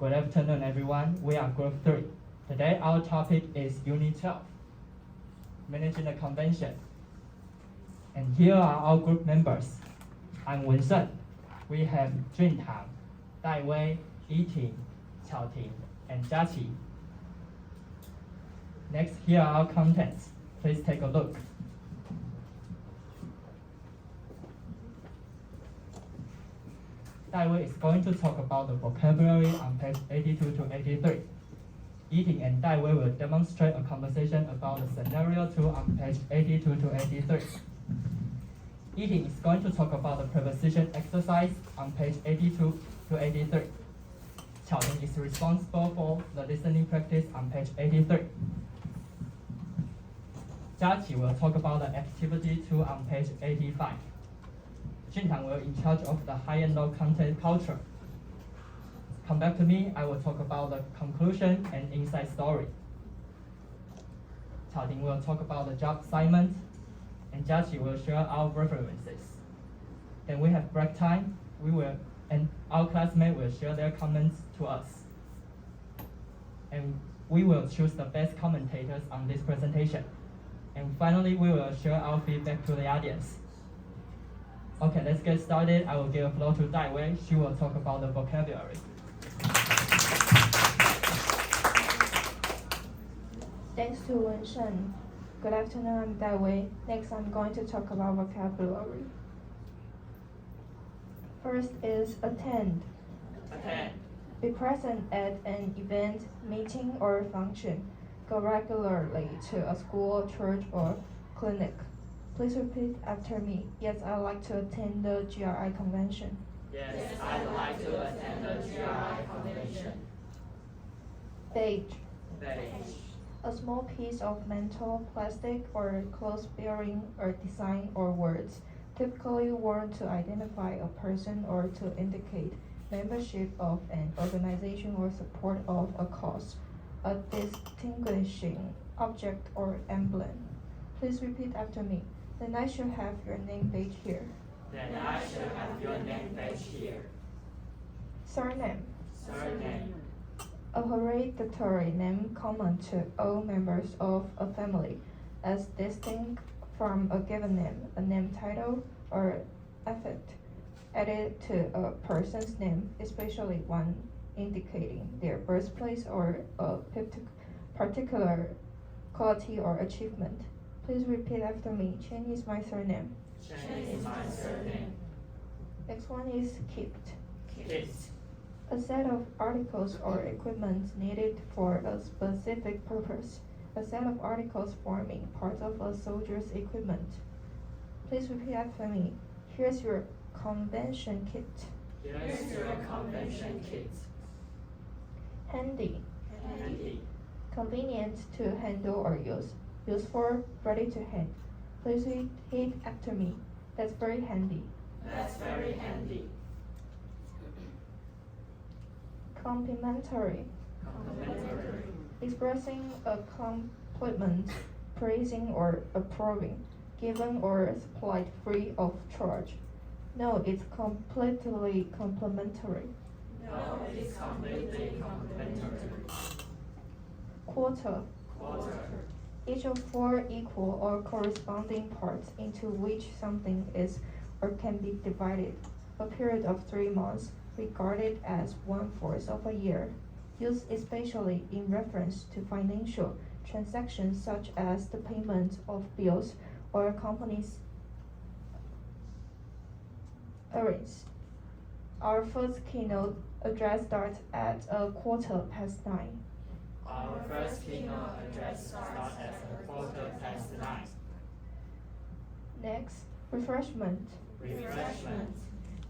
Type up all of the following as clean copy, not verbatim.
Good afternoon, everyone. We are Group 3. Today, our topic is Unit 12, Managing the Convention. And here are our group members. I'm Wensheng. We have Juntang, Daiwei, Yiting, Qiaoting, and Jiaqi. Next, here are our contents. Please take a look. Daiwei is going to talk about the vocabulary on page 82 to 83. Yiting and Daiwei will demonstrate a conversation about the scenario 2 on page 82 to 83. Yiting is going to talk about the preposition exercise on page 82 to 83. Qiaoting is responsible for the listening practice on page 83. Jiaqi will talk about the activity 2 on page 85. Juntang will in charge of the high and low content culture. Come back to me, I will talk about the conclusion and inside story. Qiaoting will talk about the job assignment, and Jiaqi will share our references. Then we have break time, and our classmates will share their comments to us. And we will choose the best commentators on this presentation. And finally, we will share our feedback to the audience. Okay, let's get started. I will give the floor to Daiwei. She will talk about the vocabulary. Thanks to Wensheng. Good afternoon, I'm Daiwei. Next, I'm going to talk about vocabulary. First is attend. Attend. Be present at an event, meeting, or function. Go regularly to a school, church, or clinic. Please repeat after me. Yes, I'd like to attend the GRI convention. Yes, I'd like to attend the GRI convention. Badge. Badge. A small piece of metal, plastic, or cloth bearing a design or words, typically worn to identify a person or to indicate membership of an organization or support of a cause, a distinguishing object or emblem. Please repeat after me. Then I should have your name badge here. Then I should have your name badge here. Surname. Surname. A hereditary name common to all members of a family, as distinct from a given name, a name title, or epithet added to a person's name, especially one indicating their birthplace or a particular quality or achievement. Please repeat after me. Chen is my surname. Chen is my surname. Next one is kit. Kit. A set of articles or equipment needed for a specific purpose. A set of articles forming part of a soldier's equipment. Please repeat after me. Here's your convention kit. Here's your convention kit. Handy. Handy. Convenient to handle or use. Useful, ready to hand. Please repeat after me. That's very handy. That's very handy. Complimentary. Complimentary. Expressing a compliment, praising or approving, given or supplied free of charge. No, it's completely complimentary. No, it's completely complimentary. Quarter. Quarter. Each of 4 equal or corresponding parts into which something is or can be divided. A period of 3 months, regarded as 1/4 of a year, used especially in reference to financial transactions such as the payment of bills or a company's errands. Our first keynote address starts at 9:15. Our first keynote address starts at 9:15. Next, refreshment. Refreshment.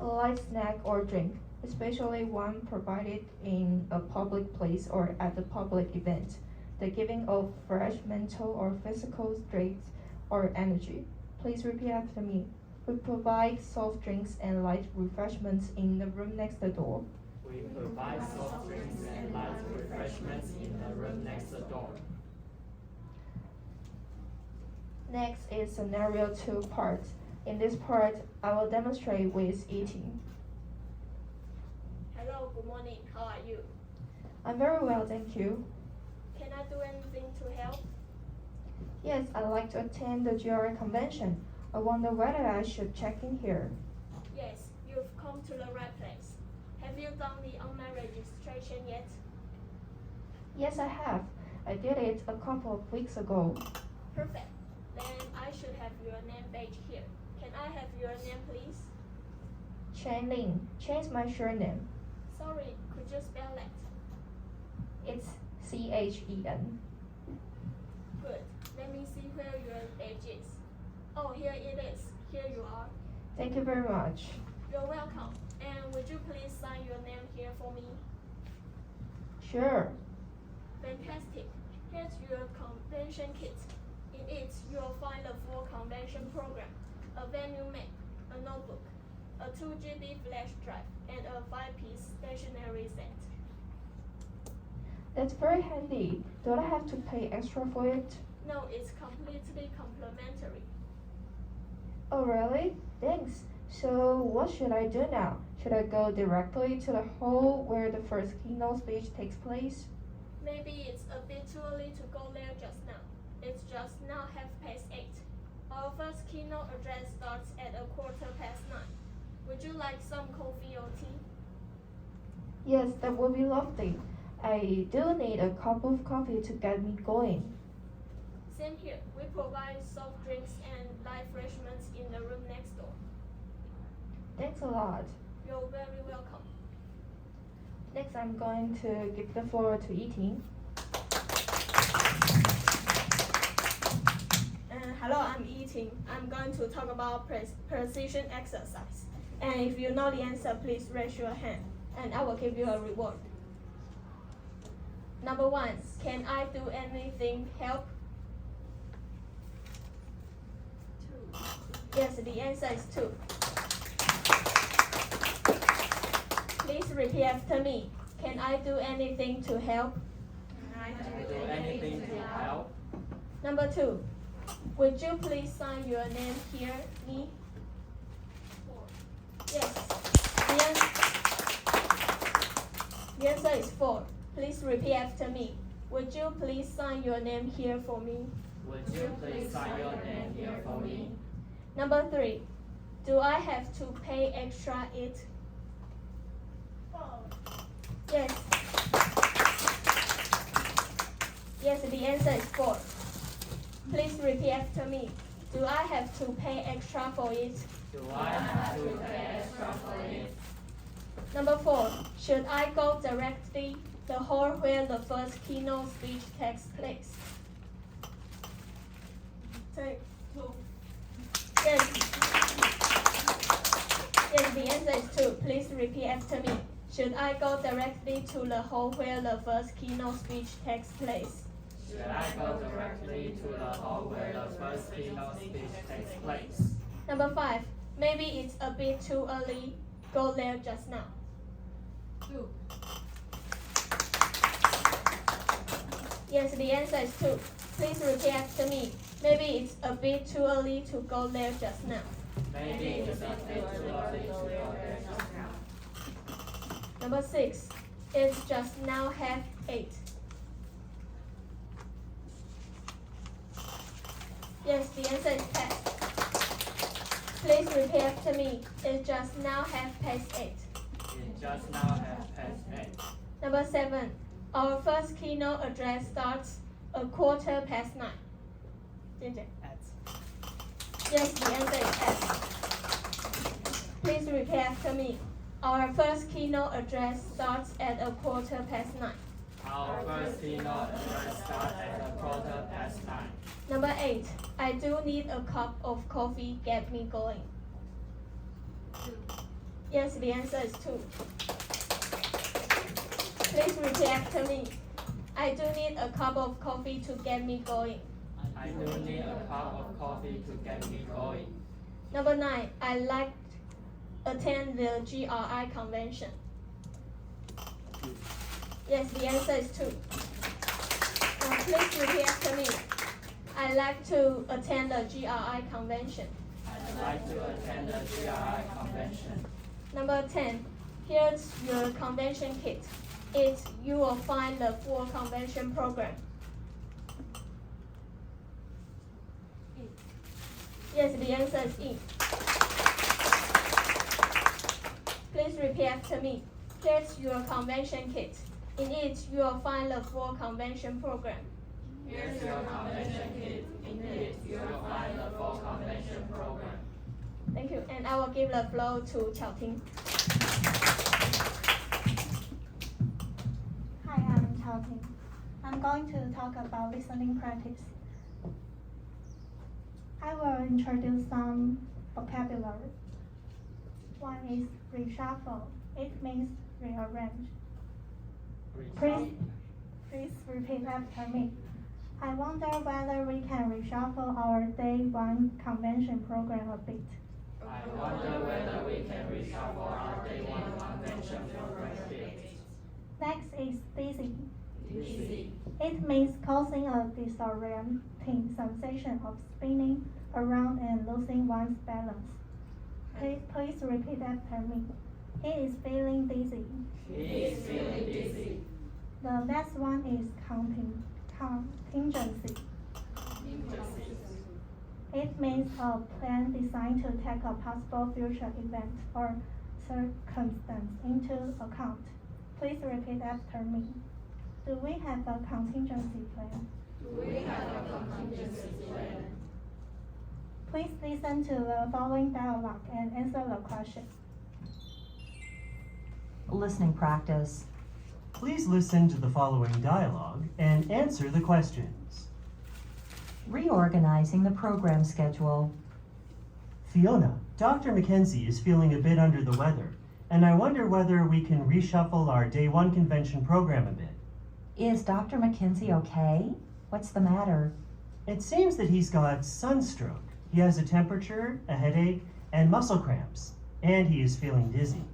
A light snack or drink, especially one provided in a public place or at a public event. The giving of fresh mental or physical strength or energy. Please repeat after me. We provide soft drinks and light refreshments in the room next door. We provide soft drinks and light refreshments in the room next door. Next is scenario 2 part. In this part, I will demonstrate with eating. Hello, good morning. How are you? I'm very well, thank you. Can I do anything to help? Yes, I'd like to attend the GRI convention. I wonder whether I should check in here. Yes, you've come to the right place. Have you done the online registration yet? Yes, I have. I did it a couple of weeks ago. Perfect. Then I should have your name badge here. Can I have your name, please? Chen Lin. Chen is my surname. Sorry, could you spell that? It's Chen. Good. Let me see where your badge is. Oh, here it is. Here you are. Thank you very much. You're welcome. And would you please sign your name here for me? Sure. Fantastic. Here's your convention kit. In it, you'll find a full convention program, a venue map, a notebook, a 2 GB flash drive, and a 5-piece stationery set. That's very handy. Do I have to pay extra for it? No, it's completely complimentary. Oh, really? Thanks. So, what should I do now? Should I go directly to the hall where the first keynote speech takes place? Maybe it's a bit too early to go there just now. It's just now 8:30. Our first keynote address starts at 9:15. Would you like some coffee or tea? Yes, that would be lovely. I do need a cup of coffee to get me going. Same here. We provide soft drinks and light refreshments in the room next door. Thanks a lot. You're very welcome. Next, I'm going to give the floor to Yiting. Hello, I'm Yiting. I'm going to talk about precision exercise. And if you know the answer, please raise your hand, and I will give you a reward. Number 1, can I do anything help? 2. Yes, the answer is 2. Please repeat after me. Can I do anything to help? Can I do anything to help? Number 2, would you please sign your name here, me? 4. Yes. The answer is 4. Please repeat after me. Would you please sign your name here for me? Would you please sign your name here for me? Number 3, do I have to pay extra it? 4. Yes. Yes, the answer is 4. Please repeat after me. Do I have to pay extra for it? Do I have to pay extra for it? Number 4, should I go directly the hall where the first keynote speech takes place? 2. Yes. Yes, the answer is 2. Please repeat after me. Should I go directly to the hall where the first keynote speech takes place? Should I go directly to the hall where the first keynote speech takes place? Number 5, maybe it's a bit too early. Go there just now. 2. Yes, the answer is 2. Please repeat after me. Maybe it's a bit too early to go there just now. Maybe it's a bit too early to go there just now. Number 6, it's just now 8:30. Yes, the answer is past. Please repeat after me. It's just now 8:30. It's just now 8:30. Number 7, our first keynote address starts 9:15. Yes, the answer is at. Please repeat after me. Our first keynote address starts at 9:15. Our first keynote address starts at 9:15. Number 8, I do need a cup of coffee. Get me going. 2. Yes, the answer is 2. Please repeat after me. I do need a cup of coffee to get me going. I do need a cup of coffee to get me going. Number 9, I like to attend the GRI convention. Yes, the answer is 2. Please repeat after me. I like to attend the GRI convention. I'd like to attend the GRI convention. Number 10, here's your convention kit. it, you will find the full convention program. Yes, the answer is E. Please repeat after me. Here's your convention kit. In it, you will find the full convention program. Here's your convention kit. In it, you will find the full convention program. Thank you, and I will give the floor to Qiaoting. Hi, I'm Qiaoting. I'm going to talk about listening practice. I will introduce some vocabulary. One is reshuffle. It means rearrange. Please repeat after me. I wonder whether we can reshuffle our day one convention program a bit. I wonder whether we can reshuffle our day one convention program a bit. Next is dizzy. Dizzy. It means causing a disorienting sensation of spinning around and losing one's balance. Please repeat after me. He is feeling dizzy. He is feeling dizzy. The next one is contingency. It means a plan designed to take a possible future event or circumstance into account. Please repeat after me. Do we have a contingency plan? Do we have a contingency plan? Please listen to the following dialogue and answer the question. Listening practice. Please listen to the following dialogue and answer the questions. Reorganizing the program schedule. Fiona, Dr. Mackenzie is feeling a bit under the weather, and I wonder whether we can reshuffle our day one convention program a bit. Is Dr. Mackenzie okay? What's the matter? It seems that he's got sunstroke. He has a temperature, a headache, and muscle cramps, and he is feeling dizzy.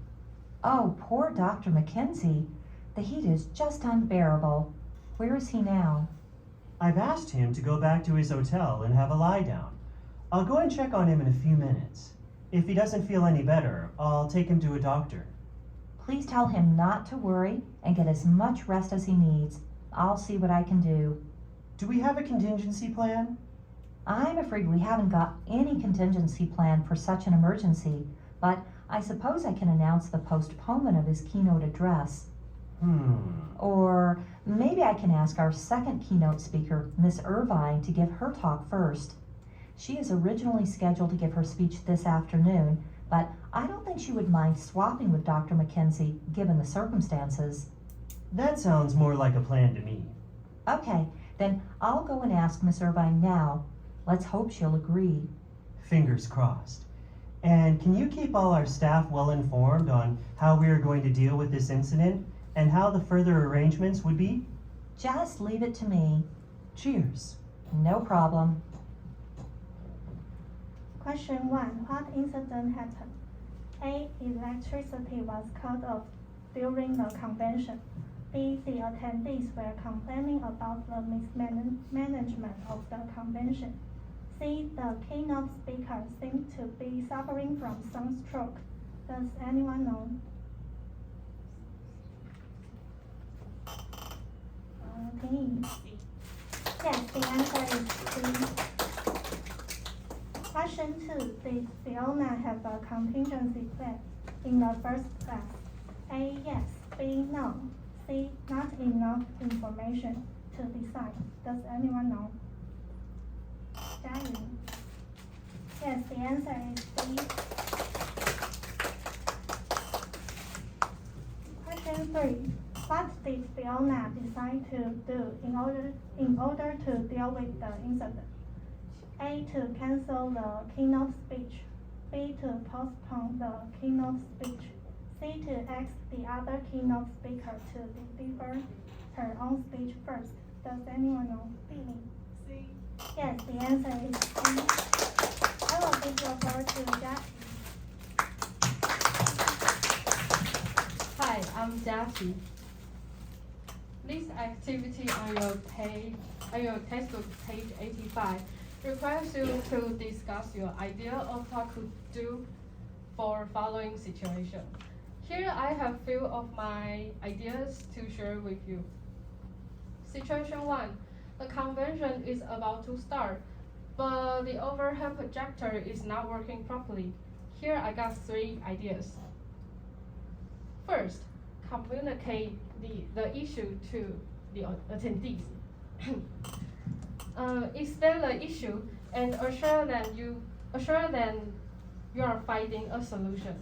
Oh, poor Dr. Mackenzie. The heat is just unbearable. Where is he now? I've asked him to go back to his hotel and have a lie down. I'll go and check on him in a few minutes. If he doesn't feel any better, I'll take him to a doctor. Please tell him not to worry and get as much rest as he needs. I'll see what I can do. Do we have a contingency plan? I'm afraid we haven't got any contingency plan for such an emergency, but I suppose I can announce the postponement of his keynote address. Or maybe I can ask our second keynote speaker, Miss Irvine, to give her talk first. She is originally scheduled to give her speech this afternoon, but I don't think she would mind swapping with Dr. Mackenzie, given the circumstances. That sounds more like a plan to me. Okay, then I'll go and ask Miss Irvine now. Let's hope she'll agree. Fingers crossed. And can you keep all our staff well informed on how we are going to deal with this incident and how the further arrangements would be? Just leave it to me. Cheers. No problem. Question 1. What incident happened? A. Electricity was cut off during the convention. B. The attendees were complaining about the mismanagement of the convention. C. The keynote speaker seemed to be suffering from sunstroke. Does anyone know? Yes, the answer is C. Question 2. Did Fiona have a contingency plan in the first class? A. Yes. B. No. C. Not enough information to decide. Does anyone know? Jiayu. Yes, the answer is B. Question 3. What did Fiona decide to do in order to deal with the incident? A. To cancel the keynote speech. B. To postpone the keynote speech. C. To ask the other keynote speaker to deliver her own speech first. Does anyone know? C. Yes, the answer is C. I will give the floor to Jackie. Hi, I'm Jackie. This activity on your textbook, page 85, requires you to discuss your idea of what to do for following situation. Here I have few of my ideas to share with you. Situation 1. The convention is about to start, but the overhead projector is not working properly. Here I got 3 ideas. First, communicate the issue to the attendees. Explain the issue and assure them you are finding a solution.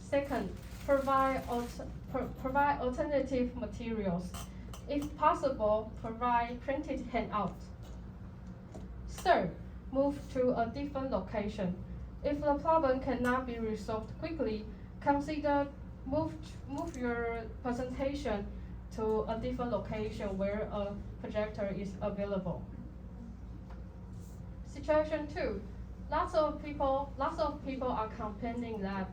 Second, provide alternative materials. If possible, provide printed handouts. Third, move to a different location. If the problem cannot be resolved quickly, consider move your presentation to a different location where a projector is available. Situation 2. Lots of people are complaining that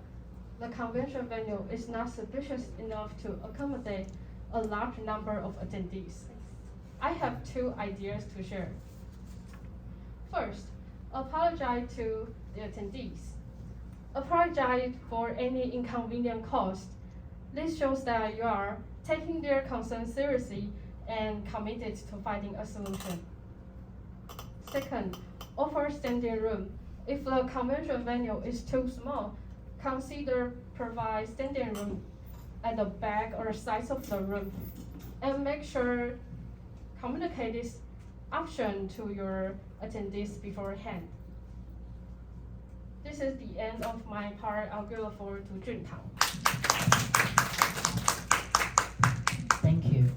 the convention venue is not sufficient enough to accommodate a large number of attendees. I have 2 ideas to share. First, apologize to the attendees. Apologize for any inconvenient caused. This shows that you are taking their concern seriously and committed to finding a solution. Second, offer standing room. If the convention venue is too small, consider provide standing room at the back or sides of the room, and make sure communicate this option to your attendees beforehand. This is the end of my part. I'll give the floor to Juntao. Thank you.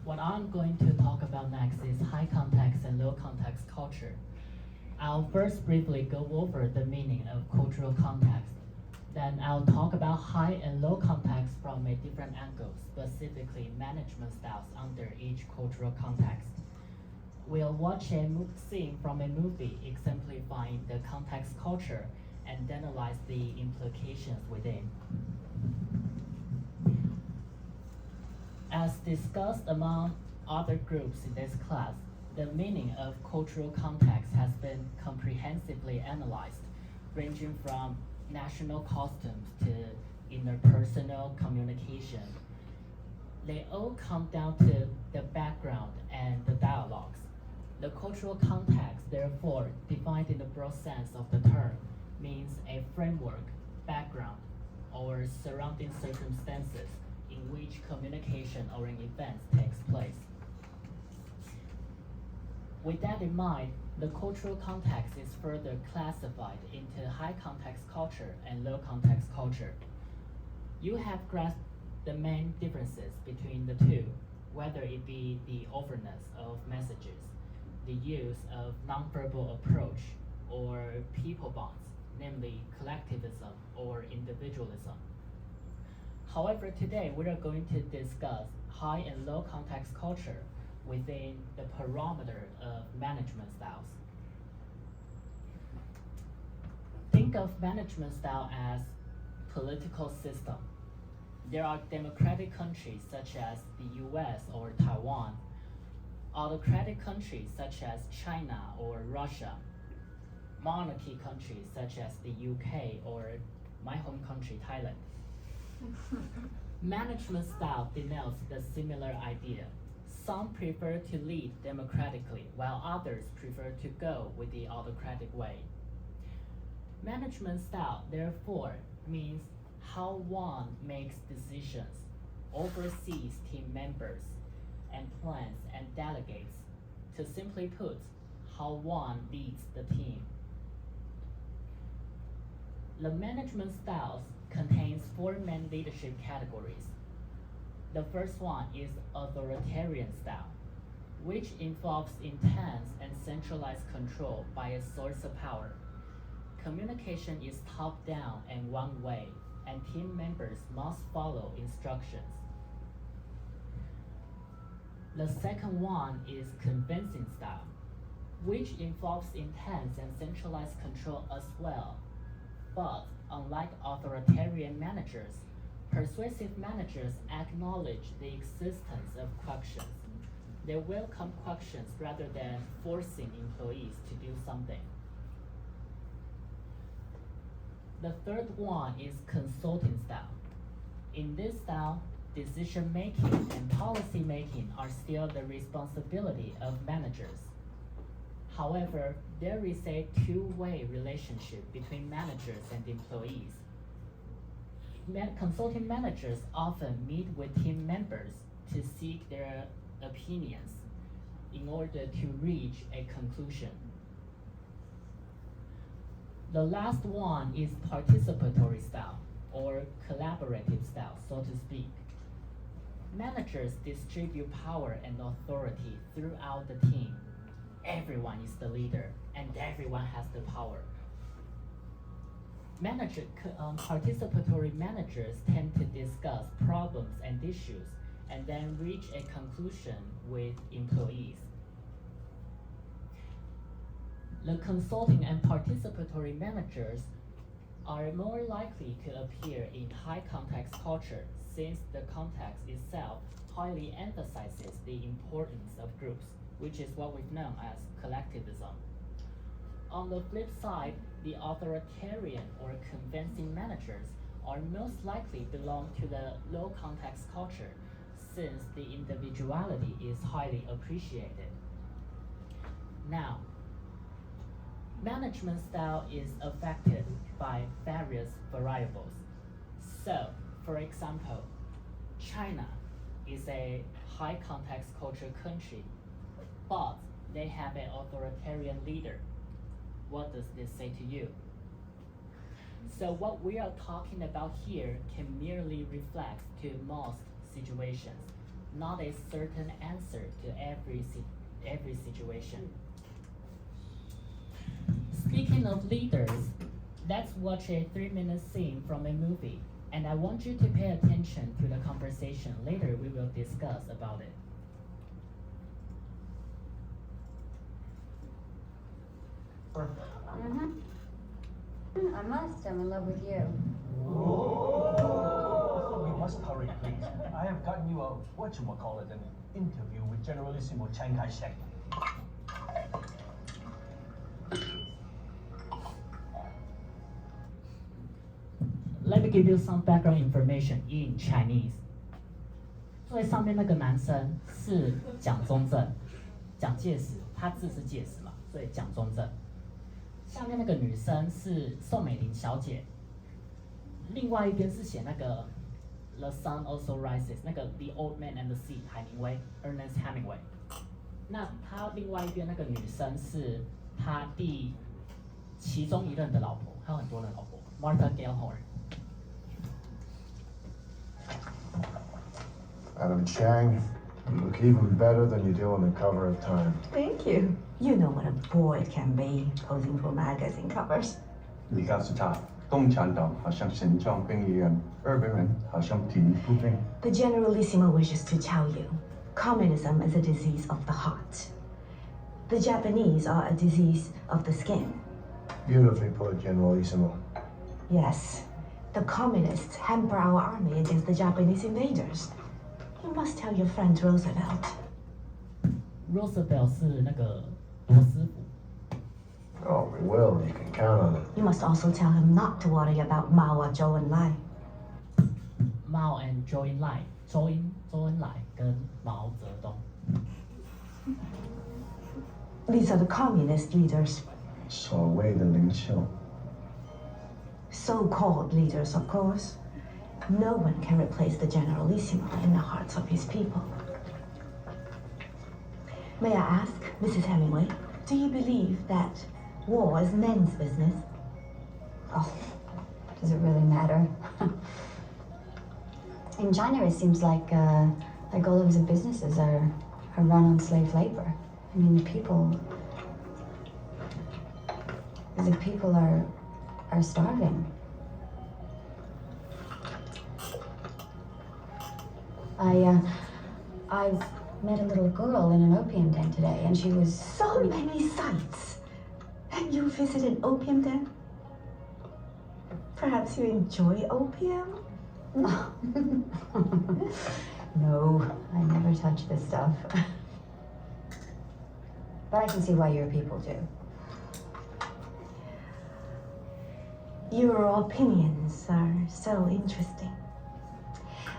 What I'm going to talk about next is high context and low context culture. I'll first briefly go over the meaning of cultural context. Then I'll talk about high and low context from a different angle, specifically management styles under each cultural context. We'll watch a scene from a movie exemplifying the context culture and analyze the implications within. As discussed among other groups in this class, the meaning of cultural context has been comprehensively analyzed, ranging from national customs to interpersonal communication. They all come down to the background and the dialogues. The cultural context, therefore, defined in the broad sense of the term, means a framework, background, or surrounding circumstances in which communication or an event takes place. With that in mind, the cultural context is further classified into high context culture and low context culture. You have grasped the main differences between the two, whether it be the openness of messages, the use of nonverbal approach, or people bonds, namely collectivism or individualism. However, today we are going to discuss high and low context culture within the parameter of management styles. Think of management style as political system. There are democratic countries such as the US or Taiwan, autocratic countries such as China or Russia, monarchy countries such as the UK or my home country, Thailand. Management style denotes the similar idea. Some prefer to lead democratically, while others prefer to go with the autocratic way. Management style, therefore, means how one makes decisions, oversees team members, and plans and delegates. To simply put, how one leads the team. The management styles contains 4 main leadership categories. The first one is authoritarian style, which involves intense and centralized control by a source of power. Communication is top-down and one way, and team members must follow instructions. The second one is convincing style, which involves intense and centralized control as well. But unlike authoritarian managers, persuasive managers acknowledge the existence of questions. They welcome questions rather than forcing employees to do something. The third one is consulting style. In this style, decision making and policy making are still the responsibility of managers. However, there is a two-way relationship between managers and employees. Consulting managers often meet with team members to seek their opinions in order to reach a conclusion. The last one is participatory style, or collaborative style, so to speak. Managers distribute power and authority throughout the team. Everyone is the leader, and everyone has the power. Participatory managers tend to discuss problems and issues, and then reach a conclusion with employees. The consulting and participatory managers are more likely to appear in high context culture, since the context itself highly emphasizes the importance of groups, which is what we've known as collectivism. On the flip side, the authoritarian or convincing managers are most likely belong to the low context culture, since the individuality is highly appreciated. Now, management style is affected by various variables. So, for example, China is a high context culture country, but they have an authoritarian leader. What does this say to you? So what we are talking about here can merely reflect to most situations, not a certain answer to every situation. Speaking of leaders, let's watch a 3-minute scene from a movie, and I want you to pay attention to the conversation. Later we will discuss about it. I must. I'm in love with you. We must hurry, please. I have gotten you a, whatchamacallit, an interview with Generalissimo Chiang Kai-shek. Let me give you some background information in Chinese. 最上面那个男生是蒋中正，蒋介石，他字是介石嘛，所以蒋中正。下面那个女生是宋美龄小姐，另外一边是写那个 The Sun Also Rises， 那个 The Old Man and the Sea， 海明威 Ernest Hemingway。那他另外一边那个女生是他其中一任的老婆，还有很多任老婆 ，Martha Gellhorn。Madam Chang, you look even better than you do on the cover of Time. Thank you. You know what a boy can be, posing for magazine covers. 你告诉他，东墙岛好像神装兵一样，日本人好像体力不平。 The Generalissimo wishes to tell you, communism is a disease of the heart. The Japanese are a disease of the skin. Beautifully put, Generalissimo. Yes, the communists hamper our army against the Japanese invaders. You must tell your friend Roosevelt. Roosevelt 是那个罗斯福。 Oh, we will. You can count on it. You must also tell him not to worry about Mao or Zhou Enlai. Mao and Zhou Enlai，周恩来跟毛泽东。 These are the communist leaders. 所谓的领袖。 So-called leaders, of course. No one can replace the Generalissimo in the hearts of his people. May I ask, Mrs. Hemingway, do you believe that war is men's business? Oh, does it really matter? In China, it seems like all of the businesses are run on slave labor. I mean, the people are starving. I met a little girl in an opium den today, and she was So many sights. And you visit an opium den? Perhaps you enjoy opium? No, I never touch this stuff. But I can see why your people do. Your opinions are so interesting.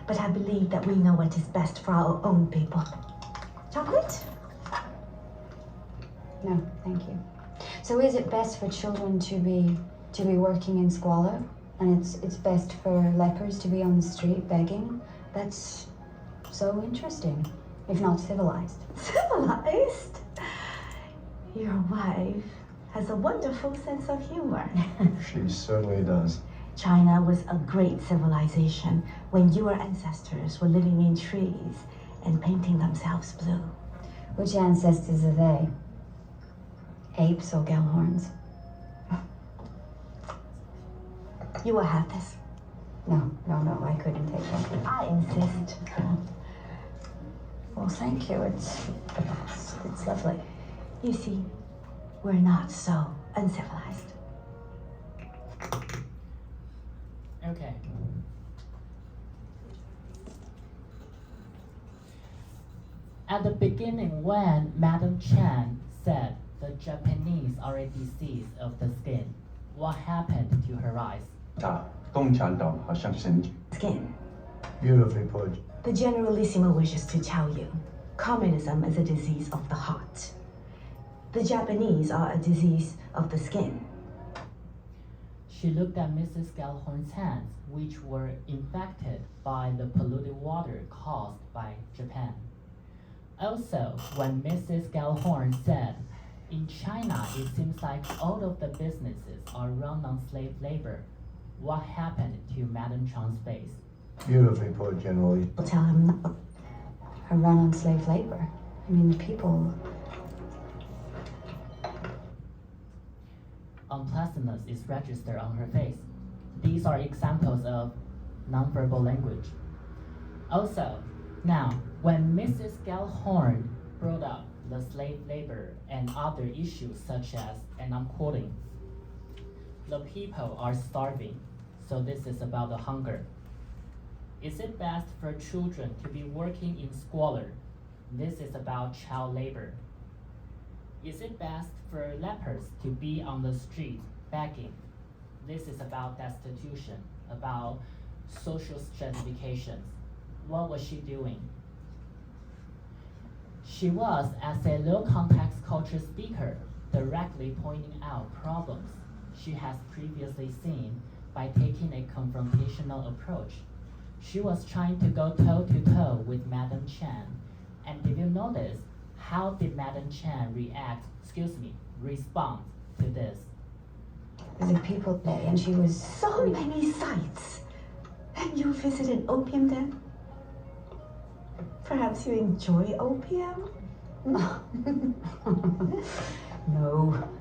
But I believe that we know what is best for our own people. Chocolate? No, thank you. So is it best for children to be working in squalor? And it's best for lepers to be on the street begging? That's so interesting, if not civilized. Civilized? Your wife has a wonderful sense of humor. She certainly does. China was a great civilization when your ancestors were living in trees and painting themselves blue. Which ancestors are they? Apes or Gellhorns? You will have this. No, I couldn't take that. I insist. Well, thank you. It's lovely. You see, we're not so uncivilized. Okay. At the beginning, when Madam Chan said the Japanese are a disease of the skin, what happened to her eyes? 共产党好像神经。 Skin. Beautifully put. The Generalissimo wishes to tell you, communism is a disease of the heart. The Japanese are a disease of the skin. She looked at Mrs. Gellhorn's hands, which were infected by the polluted water caused by Japan. Also, when Mrs. Gellhorn said, in China, it seems like all of the businesses are run on slave labor, what happened to Madam Chang's face? Beautifully put, Generally. I'll tell him not. A run on slave labor. I mean, people. Unpleasantness is registered on her face. These are examples of nonverbal language. Also, now, when Mrs. Gellhorn brought up the slave labor and other issues such as, and I'm quoting, the people are starving, so this is about the hunger. Is it best for children to be working in squalor? This is about child labor. Is it best for lepers to be on the street begging? This is about destitution, about social stratifications. What was she doing? She was, as a low context culture speaker, directly pointing out problems she has previously seen by taking a confrontational approach. She was trying to go toe-to-toe with Madam Chan. And did you notice how did Madam Chan respond to this? The people day, and she was So many sights. And you visit an opium den? Perhaps you enjoy opium? No,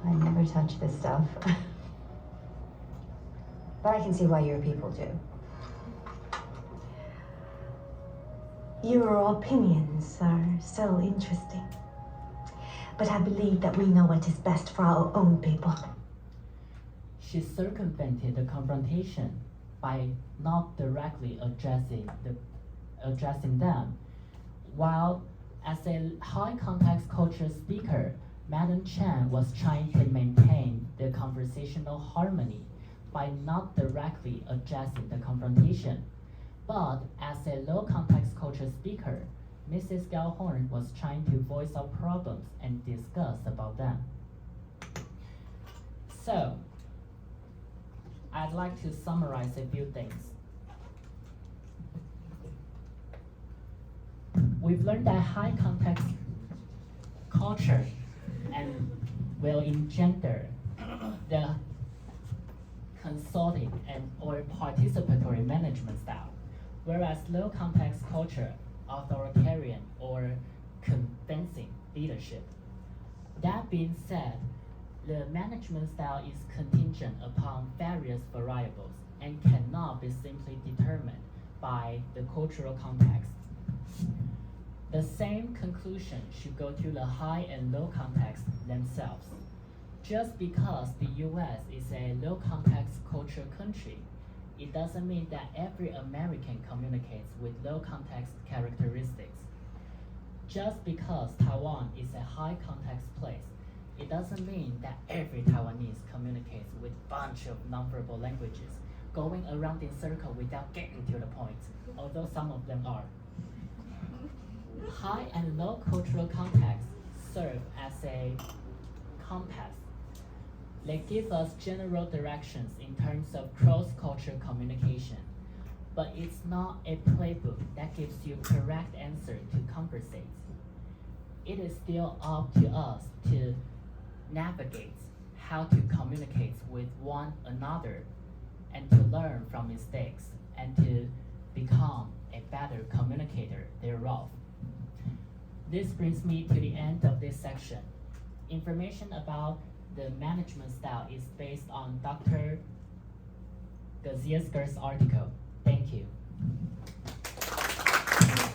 I never touch this stuff. But I can see why your people do. Your opinions are so interesting. But I believe that we know what is best for our own people. She circumvented the confrontation by not directly addressing them, while as a high context culture speaker, Madam Chan was trying to maintain the conversational harmony by not directly addressing the confrontation. But as a low context culture speaker, Mrs. Gellhorn was trying to voice out problems and discuss about them. So, I'd like to summarize a few things. We've learned that high context culture and will engender the consulting and or participatory management style, whereas low context culture, authoritarian or convincing leadership. That being said, the management style is contingent upon various variables and cannot be simply determined by the cultural context. The same conclusion should go to the high and low context themselves. Just because the US is a low context culture country, it doesn't mean that every American communicates with low context characteristics. Just because Taiwan is a high context place, It doesn't mean that every Taiwanese communicates with a bunch of nonverbal languages, going around in circle without getting to the point, although some of them are. High and low cultural contexts serve as a compass. They give us general directions in terms of cross-cultural communication, but it's not a playbook that gives you correct answer to conversate. It is still up to us to navigate how to communicate with one another and to learn from mistakes and to become a better communicator thereof. This brings me to the end of this section. Information about the management style is based on Dr. Gaziasker's article. Thank you.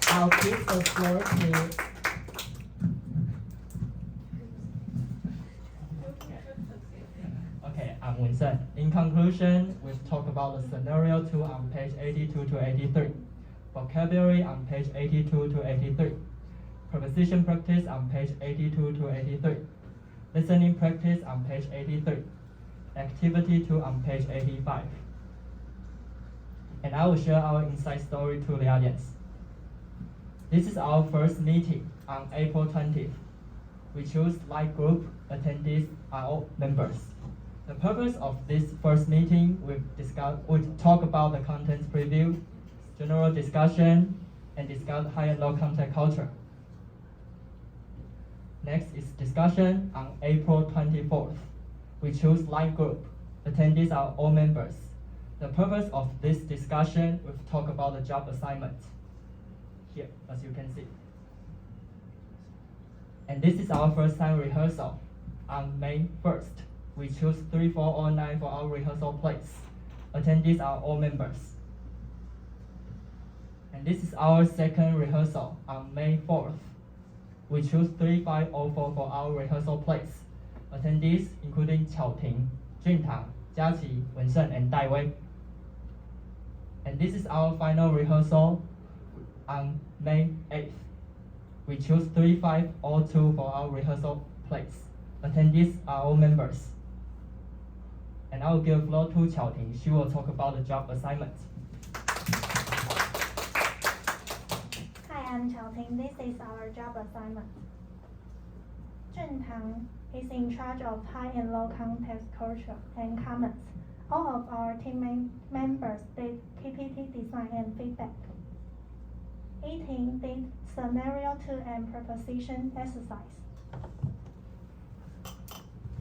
I'll give the floor to Okay, I'm Winston. In conclusion, we've talked about the scenario 2 on page 82 to 83, vocabulary on page 82 to 83, preposition practice on page 82 to 83, listening practice on page 83, activity 2 on page 85. And I will share our inside story to the audience. This is our first meeting on April 20th. We choose light group attendees are all members. The purpose of this first meeting, we talk about the content preview, general discussion, and discuss high and low contact culture. Next is discussion on April 24th. We choose light group. Attendees are all members. The purpose of this discussion, we talk about the job assignment. Here, as you can see. And this is our first time rehearsal. On May 1st, we choose 3409 for our rehearsal place. Attendees are all members. And this is our second rehearsal on May 4th. We choose 3504 for our rehearsal place. Attendees including Qiaoting, Juntang, Jiaqi, Wensheng, and Dai Wei. And this is our final rehearsal on May 8th. We choose 3502 for our rehearsal place. Attendees are all members. And I will give floor to Qiaoting. She will talk about the job assignment. Hi, I'm Qiaoting. This is our job assignment. Juntang is in charge of high and low context culture and comments. All of our team members did PPT design and feedback. Eating did scenario 2 and preposition exercise.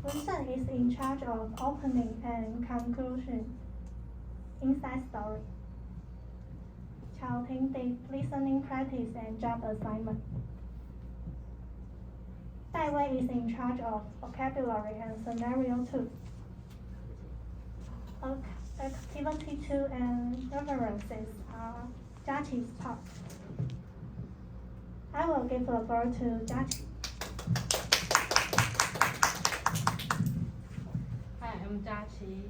Wensheng is in charge of opening and conclusion inside story. Qiaoting did listening practice and job assignment. Dai Wei is in charge of vocabulary and scenario 2. Activity 2 and references are Jiaqi's part. I will give the floor to Jiaqi. Hi, I'm Jiaqi.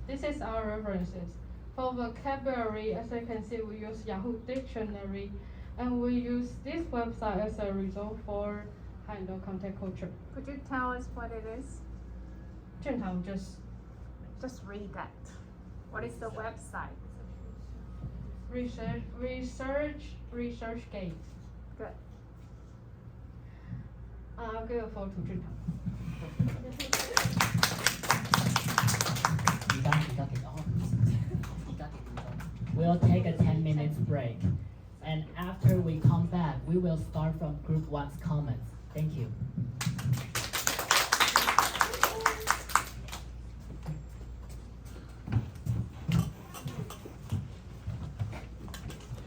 This is our references. For vocabulary, as you can see, we use Yahoo Dictionary, and we use this website as a result for high and low contact culture. Could you tell us what it is? Juntang, Just read that. What is the website? Research Gate. Good. I'll give a floor to Juntang. We'll take a 10 minutes break. And after we come back, we will start from group 1's comments. Thank you.